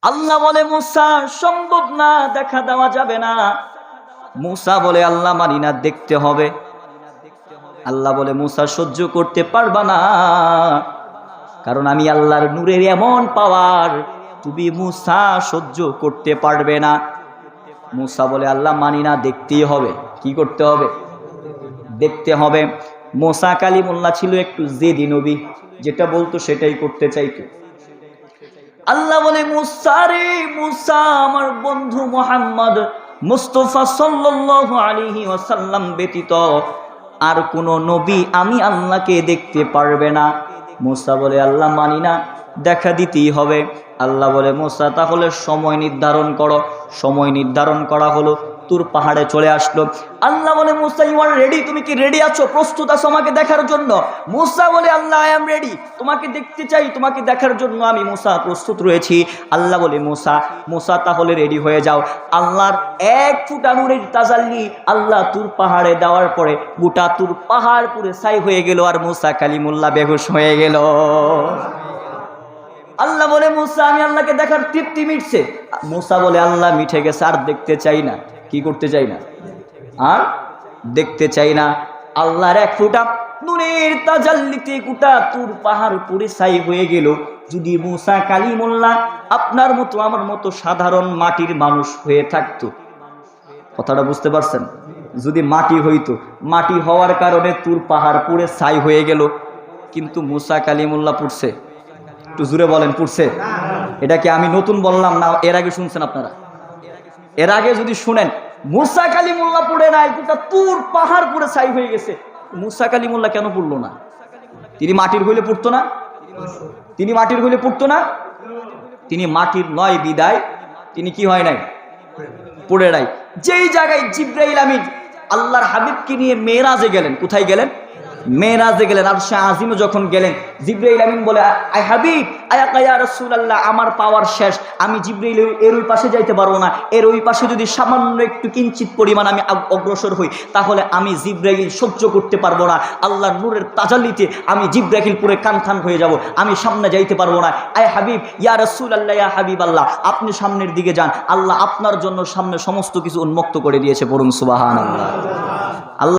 আল্লাহ বলে মুসা সম্ভব না, দেখা দেওয়া যাবে না। মুসা বলে আল্লাহ মানি না, দেখতে হবে। আল্লাহ বলে মুসা সহ্য করতে পারবা না, কারণ আমি আল্লাহর নূরের এমন পাওয়ার তুমি মুসা সহ্য করতে পারবে না। মুসা বলে আল্লাহ মানি না, দেখতেই হবে। কি করতে হবে? দেখতে হবে। মুসা কালিমুল্লাহ ছিল একটু জেদি নবী, যেটা বলতো সেটাই করতে চাইতো। আল্লাহ বলে মুসা রে মুসা, আমার বন্ধু মুহাম্মদ মুস্তাফা সাল্লাল্লাহু আলাইহি ওয়াসাল্লাম ব্যতীত আর কোন নবী আমি আল্লাহকে দেখতে পারবে না। মুসা বলে আল্লাহ মানি না, দেখা দিতেই হবে। আল্লাহ বলে মুসা তাহলে সময় নির্ধারণ করো। সময় নির্ধারণ করা হলো, তুর পাহাড়ে চলে আসলো। আল্লাহ বলে মুসা ইউ আর রেডি, তুমি কি রেডি আছো, প্রস্তুত আছো আমাকে দেখার জন্য? মুসা বলে আল্লাহ আই এম রেডি, তোমাকে দেখতে চাই, তোমাকে দেখার জন্য আমি মুসা প্রস্তুত রয়েছি। আল্লাহ বলে মুসা তাহলে রেডি হয়ে যাও। আল্লাহর এক ফুটা নূরের তাজাল্লি আল্লাহ তুর পাহাড়ে দেওয়ার পরে গোটা তুর পাহাড় পুরে ছাই হয়ে গেল, আর মুসা কালিমুল্লাহ বেহুশ হয়ে গেল। আল্লাহ বলে মুসা আমি আল্লাহকে দেখার তৃপ্তি মিটছে। মুসা বলে আল্লাহ মিঠে গেছে, আর দেখতে চাই না। কি করতে চাই না? আর দেখতে চাই না। আল্লাহর এক ফোঁটা নূরের তাজাল্লিতে গোটা তুর পাহাড় পুরে ছাই হয়ে গেল। যদি মুসা কালিমুল্লাহ আপনার মতো আমার মতো সাধারণ মাটির মানুষ হয়ে থাকতো, কথাটা বুঝতে পারছেন? যদি মাটি হইতো, মাটি হওয়ার কারণে তুর পাহাড় পুরে ছাই হয়ে গেল, কিন্তু মুসা কালিমুল্লাহ পুড়ছে। একটু জুড়ে বলেন, পুড়ছে? এটা কি আমি নতুন বললাম না এর আগে শুনছেন আপনারা? এর আগে যদি শুনেন, মুসা কালিমুল্লাহ পুড়ে নাই, গোটা তুর পাহাড় পুরে ছাই হয়ে গেছে। মুসা কালিমুল্লাহ কেন পুড়লো না? তিনি মাটির হইলে পুড়তো না? তিনি মাটির হইলে পুড়তো না? তিনি মাটির নয় বিদায় তিনি কি হয় নাই? পুড়ে নাই। যেই জায়গায় জিবরাইল আমিন আল্লাহর হাবিবকে নিয়ে মেরাজে গেলেন, কোথায় গেলেন? মেরাজে গেলেন। আর সে আজিমে যখন গেলেন, জিবরাইল আমিন বলে আয় হাবিব আয়াকা ইয়া রাসূলুল্লাহ, আমার পাওয়ার শেষ, আমি জিবরাইল এর ওই পাশে যাইতে পারবো না। এর ওই পাশে যদি সামান্য একটু কিঞ্চিত পরিমাণ আমি অগ্রসর হই, তাহলে আমি জিবরাইল সহ্য করতে পারবো না। আল্লাহর নূরের তাজাল্লিতে আমি জিবরাইল পুরে কানখান হয়ে যাব, আমি সামনে যাইতে পারবো না। আয় হাবিব ইয়া রাসূলুল্লাহ, ইয়া হাবিব আল্লাহ, আপনি সামনের দিকে যান, আল্লাহ আপনার জন্য সামনে সমস্ত কিছু উন্মুক্ত করে দিয়েছে। বলুন সুবহানাল্লাহ।